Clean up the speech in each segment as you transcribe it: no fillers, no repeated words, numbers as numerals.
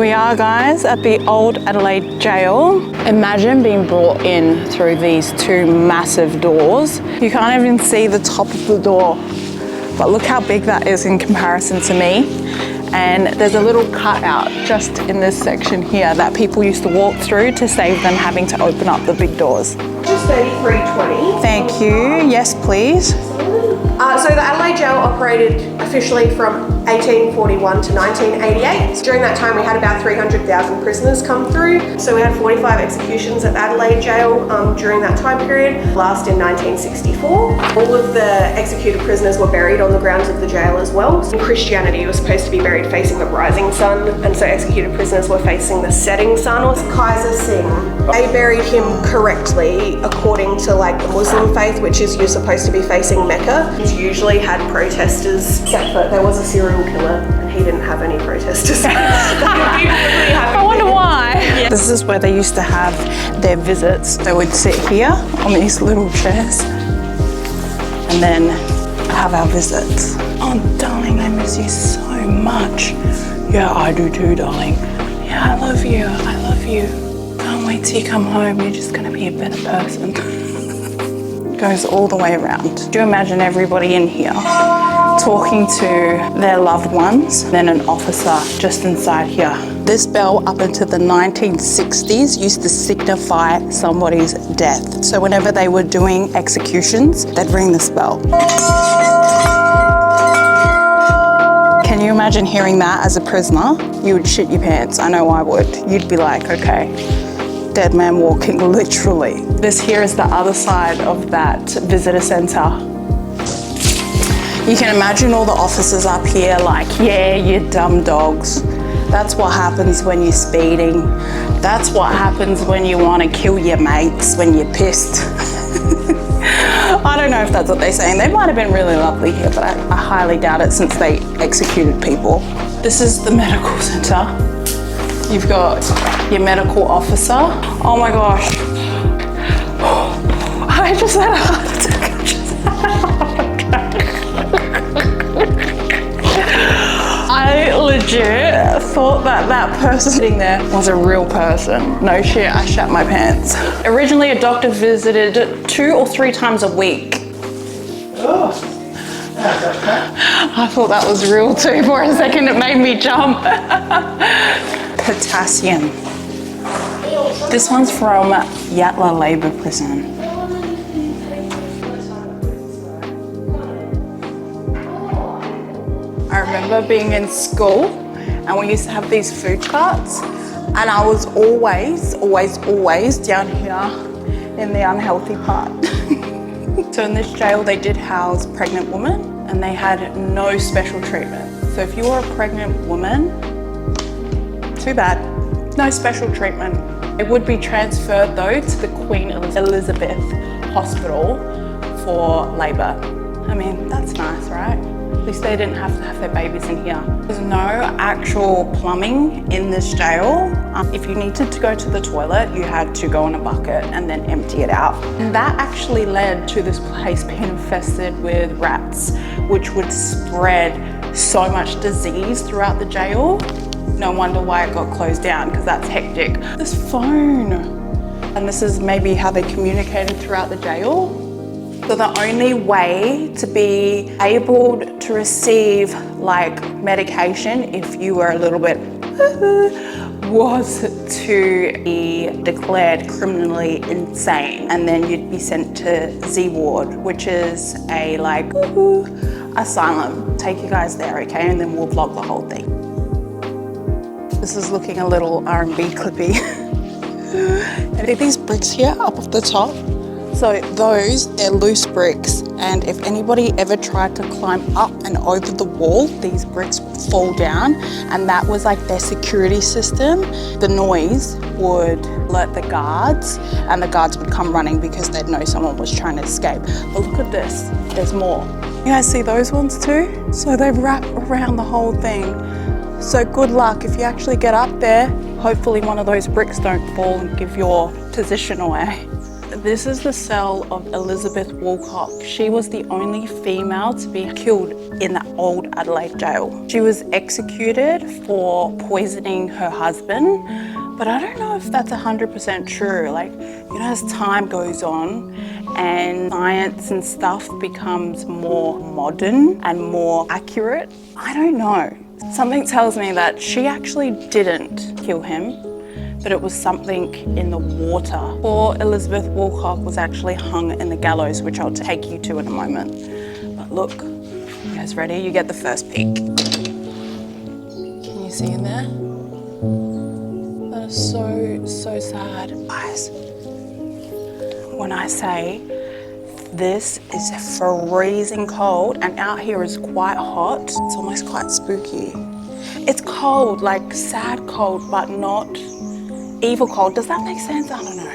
We are, guys, at the old Adelaide Jail. Imagine being brought in through these two massive doors. You can't even see the top of the door, but look how big that is in comparison to me. And there's a little cutout just in this section here that people used to walk through to save them having to open up the big doors. Just 3320. Thank you. Yes, please. So the Adelaide Jail operated officially from 1841 to 1988. During that time we had about 300,000 prisoners come through. So we had 45 executions at the Adelaide Jail during that time period, last in 1964. All of the executed prisoners were buried on the grounds of the jail as well. In Christianity, you were supposed to be buried facing the rising sun, and so executed prisoners were facing the setting sun. Or Kaiser Singh, they buried him correctly according to like the Muslim faith, which is you're supposed to be facing Mecca. He's usually had protesters, except for there was a serial killer and he didn't have any protesters. I wonder why. Yeah. This is where they used to have their visits. They would sit here on these little chairs and then have our visits. Oh, darling, I miss you so much. Yeah, I do too, darling. Yeah, I love you. I love you. Can't wait till you come home. You're just gonna be a better person. Goes all the way around. Do you imagine everybody in here talking to their loved ones, then an officer just inside here? This bell up into the 1960s used to signify somebody's death. So whenever they were doing executions, they'd ring this bell. Can you imagine hearing that as a prisoner? You would shit your pants. I know I would. You'd be like, okay, dead man walking, literally. This here is the other side of that visitor centre. You can imagine all the officers up here like, yeah, you dumb dogs. That's what happens when you're speeding. That's what happens when you want to kill your mates, when you're pissed. I don't know if that's what they're saying. They might have been really lovely here, but I highly doubt it since they executed people. This is the medical centre. You've got your medical officer. Oh my gosh. I just had a heart attack. I legit thought that that person sitting there was a real person. No shit, I shat my pants. Originally, a doctor visited 2 or 3 times a week. Oh, that's okay. I thought that was real too. For a second, it made me jump. Potassium. This one's from Yatla Labour Prison. I remember being in school and we used to have these food carts, and I was always down here in the unhealthy part. So in this jail they did house pregnant women and they had no special treatment. So if you were a pregnant woman, too bad, no special treatment. It would be transferred though to the Queen Elizabeth Hospital for labour. I mean, that's nice, right? At least they didn't have to have their babies in here. There's no actual plumbing in this jail. If you needed to go to the toilet, you had to go in a bucket and then empty it out. And that actually led to this place being infested with rats, which would spread so much disease throughout the jail. No wonder why it got closed down, because that's hectic. This phone. And this is maybe how they communicated throughout the jail. So the only way to be able to receive like medication if you were a little bit was to be declared criminally insane, and then you'd be sent to Z ward, which is a like asylum. Take you guys there, okay, and then we'll vlog the whole thing. This is looking a little R&B clippy. And these bricks here up at the top, so those, they're loose bricks, and if anybody ever tried to climb up and over the wall, these bricks would fall down, and that was like their security system. The noise would alert the guards, and the guards would come running because they'd know someone was trying to escape. But look at this, there's more. You guys see those ones too? So they wrap around the whole thing. So good luck if you actually get up there. Hopefully one of those bricks don't fall and give your position away. This is the cell of Elizabeth Wolov. She was the only female to be killed in the old Adelaide jail. She was executed for poisoning her husband, but I don't know if that's 100% true. Like, you know, as time goes on and science and stuff becomes more modern and more accurate, I don't know. Something tells me that she actually didn't kill him, but it was something in the water. Poor Elizabeth Wolov was actually hung in the gallows, which I'll take you to in a moment. But look, you guys ready? You get the first peek. Can you see in there? That is so sad. Guys, when I say this is freezing cold and out here is quite hot, it's almost quite spooky. It's cold, like sad cold, but not evil cold. Does that make sense? I don't know.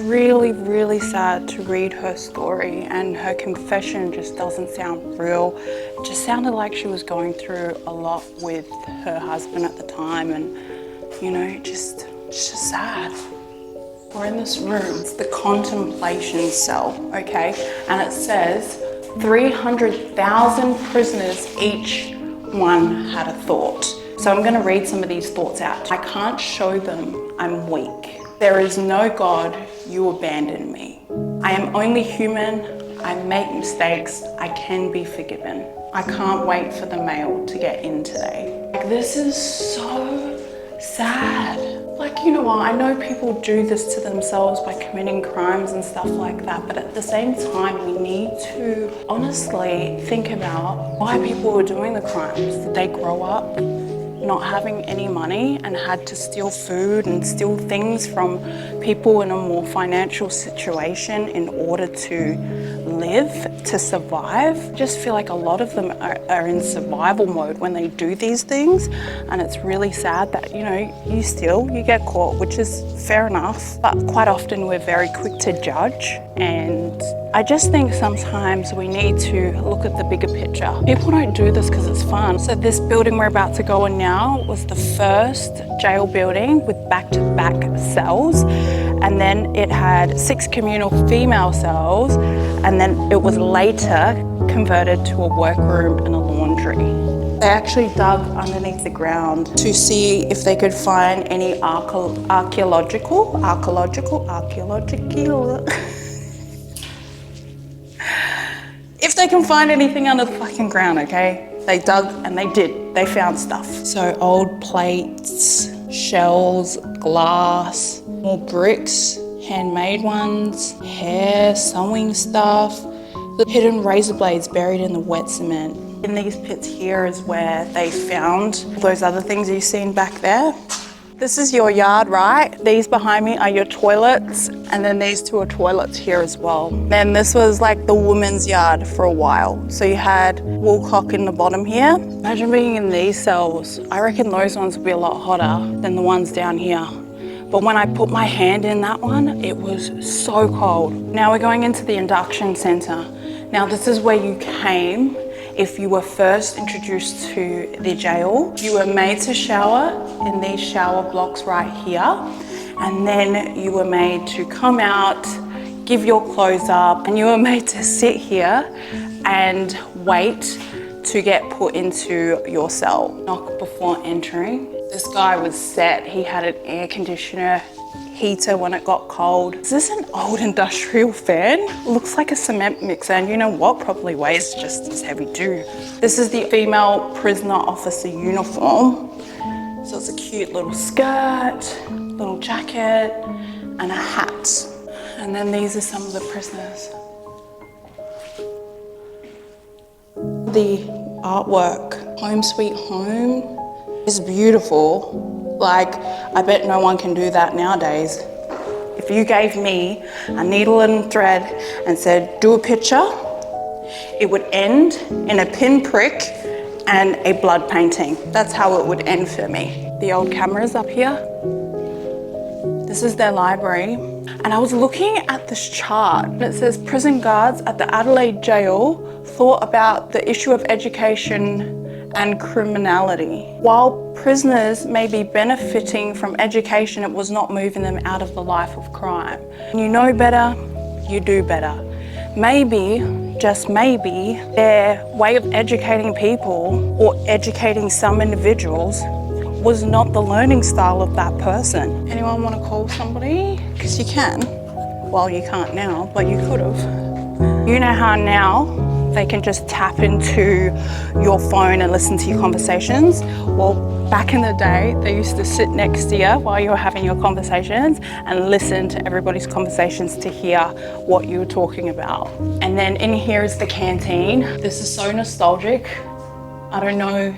Really, really sad to read her story, and her confession just doesn't sound real. It just sounded like she was going through a lot with her husband at the time, and you know, it's just sad. We're in this room, it's the Contemplation Cell, okay? And it says 300,000 prisoners, each one had a thought. So I'm gonna read some of these thoughts out. I can't show them, I'm weak. There is no God, you abandon me. I am only human, I make mistakes, I can be forgiven. I can't wait for the mail to get in today. Like, this is so sad. Like, you know what, I know people do this to themselves by committing crimes and stuff like that, but at the same time, we need to honestly think about why people were doing the crimes. Did they grow up not having any money and had to steal food and steal things from people in a more financial situation in order to live, to survive? I just feel like a lot of them are in survival mode when they do these things, and it's really sad that, you know, you steal, you get caught, which is fair enough, but quite often we're very quick to judge, and I just think sometimes we need to look at the bigger picture. People don't do this because it's fun. So this building we're about to go in now was the first jail building with back-to-back cells, and then it had 6 communal female cells, and then it was later converted to a workroom and a laundry. They actually dug underneath the ground to see if they could find any archeological if they can find anything under the fucking ground, okay? They dug and they did. They found stuff. So old plates, shells, glass, more bricks, handmade ones, hair, sewing stuff, the hidden razor blades buried in the wet cement. In these pits here is where they found those other things you've seen back there. This is your yard, right? These behind me are your toilets, and then these 2 are toilets here as well. Then this was like the women's yard for a while. So you had Wolov in the bottom here. Imagine being in these cells. I reckon those ones would be a lot hotter than the ones down here. But when I put my hand in that one, it was so cold. Now we're going into the induction center. Now this is where you came if you were first introduced to the jail. You were made to shower in these shower blocks right here, and then you were made to come out, give your clothes up, and you were made to sit here and wait to get put into your cell. Knock before entering. This guy was set. He had an air conditioner, heater when it got cold. Is this an old industrial fan? Looks like a cement mixer, and you know what? Probably weighs just as heavy too. This is the female prisoner officer uniform. So it's a cute little skirt, little jacket, and a hat. And then these are some of the prisoners. The artwork, Home Sweet Home, is beautiful. Like, I bet no one can do that nowadays. If you gave me a needle and thread and said, do a picture, it would end in a pinprick and a blood painting. That's how it would end for me. The old cameras up here. This is their library. And I was looking at this chart, and it says prison guards at the Adelaide jail thought about the issue of education and criminality. While prisoners may be benefiting from education, it was not moving them out of the life of crime. When you know better, you do better. Maybe, just maybe, their way of educating people or educating some individuals was not the learning style of that person. Anyone want to call somebody? Because you can. Well, you can't now, but you could have. You know how now they can just tap into your phone and listen to your conversations? Well, back in the day, they used to sit next to you while you were having your conversations and listen to everybody's conversations to hear what you were talking about. And then in here is the canteen. This is so nostalgic. I don't know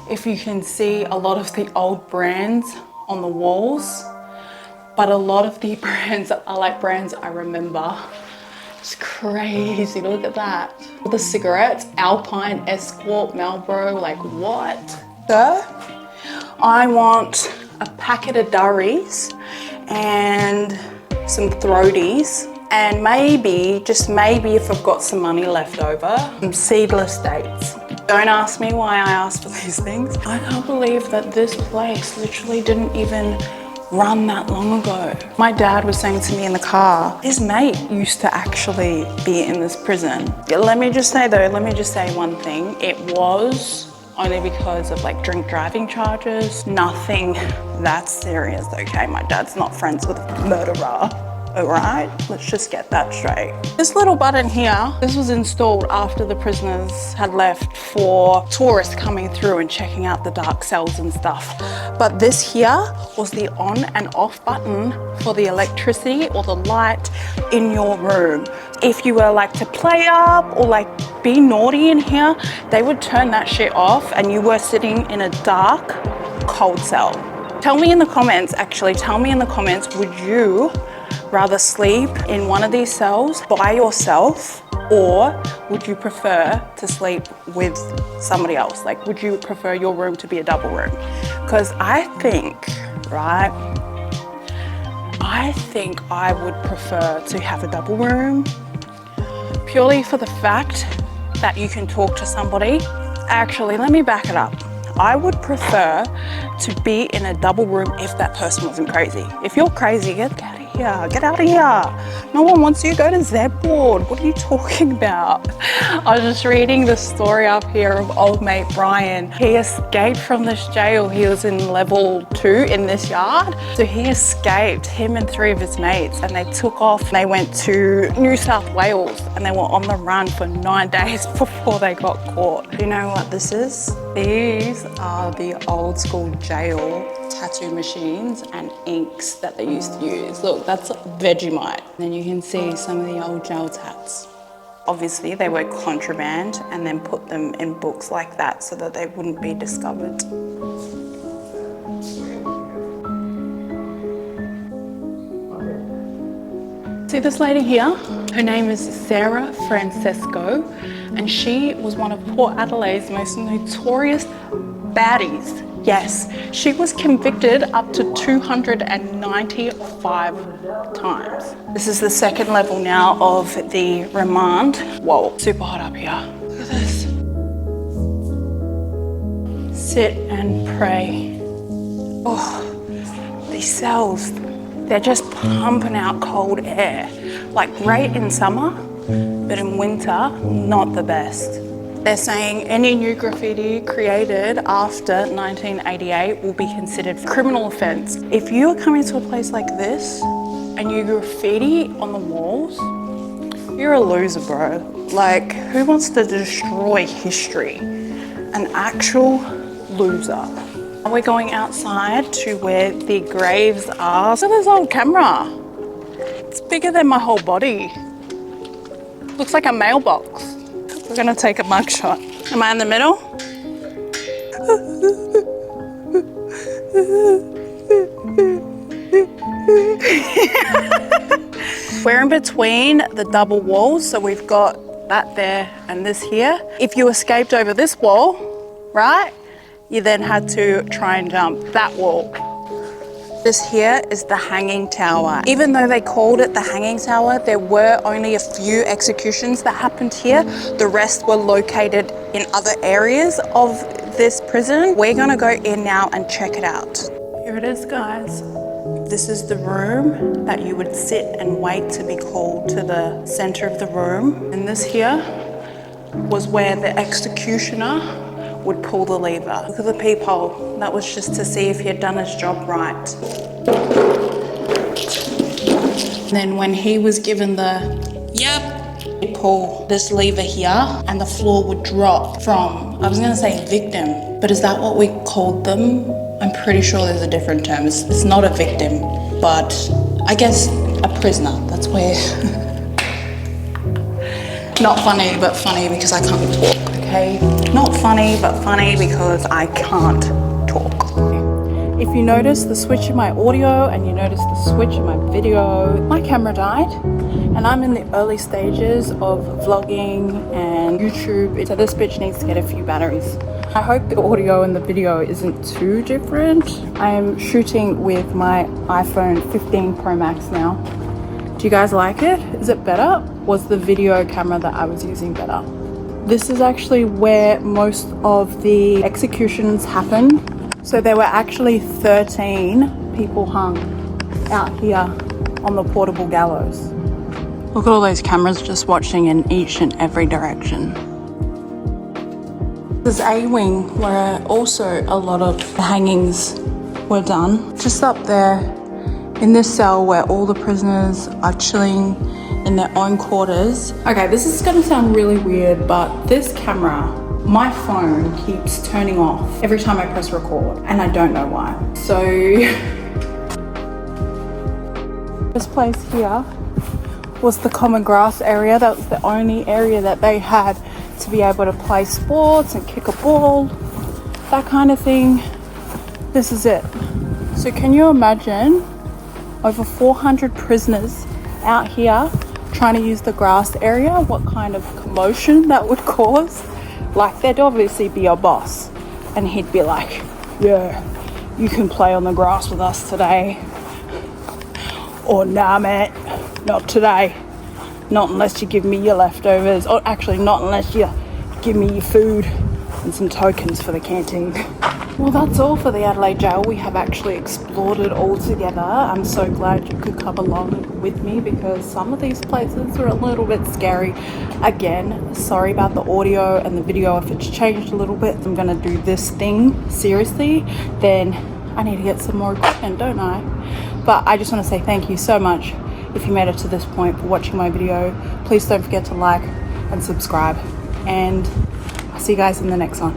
if you can see a lot of the old brands on the walls, but a lot of the brands are like brands I remember. It's crazy, look at that. The cigarettes, Alpine, Escort, Marlboro, like what? So, I want a packet of durries and some throaties, and maybe, just maybe if I've got some money left over, some seedless dates. Don't ask me why I asked for these things. I can't believe that this place literally didn't even run that long ago. My dad was saying to me in the car, his mate used to actually be in this prison. Let me just say one thing. It was only because of like drink driving charges. Nothing that serious, okay? My dad's not friends with a murderer. All right, let's just get that straight. This little button here, this was installed after the prisoners had left for tourists coming through and checking out the dark cells and stuff. But this here was the on and off button for the electricity or the light in your room. If you were like to play up or like be naughty in here, they would turn that shit off and you were sitting in a dark, cold cell. Tell me in the comments, would you rather sleep in one of these cells by yourself, or would you prefer to sleep with somebody else? Like, would you prefer your room to be a double room? Because I think I would prefer to have a double room, purely for the fact that you can talk to somebody. Actually, let me back it up. I would prefer to be in a double room if that person wasn't crazy. If you're crazy, get out of here, get out of here. No one wants you, go to Z board. What are you talking about? I was just reading the story up here of old mate Brian. He escaped from this jail. He was in level 2 in this yard. So he escaped, him and 3 of his mates, and they took off. They went to New South Wales and they were on the run for 9 days before they got caught. You know what this is? These are the old school jail tattoo machines and inks that they used to use. Look, that's Vegemite. Then you can see some of the old jail tats. Obviously, they were contraband and then put them in books like that so that they wouldn't be discovered. See this lady here? Her name is Sarah Francesco, and she was one of Port Adelaide's most notorious baddies. Yes, she was convicted up to 295 times. This is the second level now of the remand. Whoa, super hot up here. Look at this. Sit and pray. Oh, these cells, they're just pumping out cold air. Like great in summer, but in winter, not the best. They're saying any new graffiti created after 1988 will be considered a criminal offence. If you are coming to a place like this and you graffiti on the walls, you're a loser, bro. Like, who wants to destroy history? An actual loser. We're going outside to where the graves are. So this old camera, it's bigger than my whole body. Looks like a mailbox. We're gonna take a mugshot. Am I in the middle? We're in between the double walls, so we've got that there and this here. If you escaped over this wall, right, you then had to try and jump that wall. This here is the hanging tower. Even though they called it the hanging tower, there were only a few executions that happened here. The rest were located in other areas of this prison. We're gonna go in now and check it out. Here it is, guys. This is the room that you would sit and wait to be called to the center of the room. And this here was where the executioner would pull the lever. Look at the peephole. That was just to see if he had done his job right. And then when he was given the yep, he'd pull this lever here and the floor would drop from, I was gonna say victim, but is that what we called them? I'm pretty sure there's a different term. It's not a victim, but I guess a prisoner. That's where, not funny, but funny because I can't talk, okay? Not funny, but funny because I can't talk. If you notice the switch in my audio and you notice the switch in my video, my camera died and I'm in the early stages of vlogging and YouTube, so this bitch needs to get a few batteries. I hope the audio and the video isn't too different. I'm shooting with my iPhone 15 Pro Max now. Do you guys like it? Is it better? Was the video camera that I was using better? This is actually where most of the executions happened. So there were actually 13 people hung out here on the portable gallows. Look at all those cameras just watching in each and every direction. There's a wing where also a lot of the hangings were done. Just up there in this cell where all the prisoners are chilling in their own quarters. Okay, this is gonna sound really weird, but this camera, my phone keeps turning off every time I press record, and I don't know why. So, this place here was the common grass area. That was the only area that they had to be able to play sports and kick a ball, that kind of thing. This is it. So can you imagine over 400 prisoners out here trying to use the grass area? What kind of commotion that would cause? Like, there'd obviously be a boss and he'd be like, yeah, you can play on the grass with us today. Or nah, mate, not today. Not unless you give me your leftovers. Or actually, not unless you give me your food and some tokens for the canteen. Well, that's all for the Adelaide Jail. We have actually explored it all together. I'm so glad you could come along with me because some of these places are a little bit scary. Again, sorry about the audio and the video if it's changed a little bit. I'm gonna do this thing seriously, then I need to get some more equipment, don't I? But I just want to say thank you so much if you made it to this point for watching my video. Please don't forget to like and subscribe, and I'll see you guys in the next one.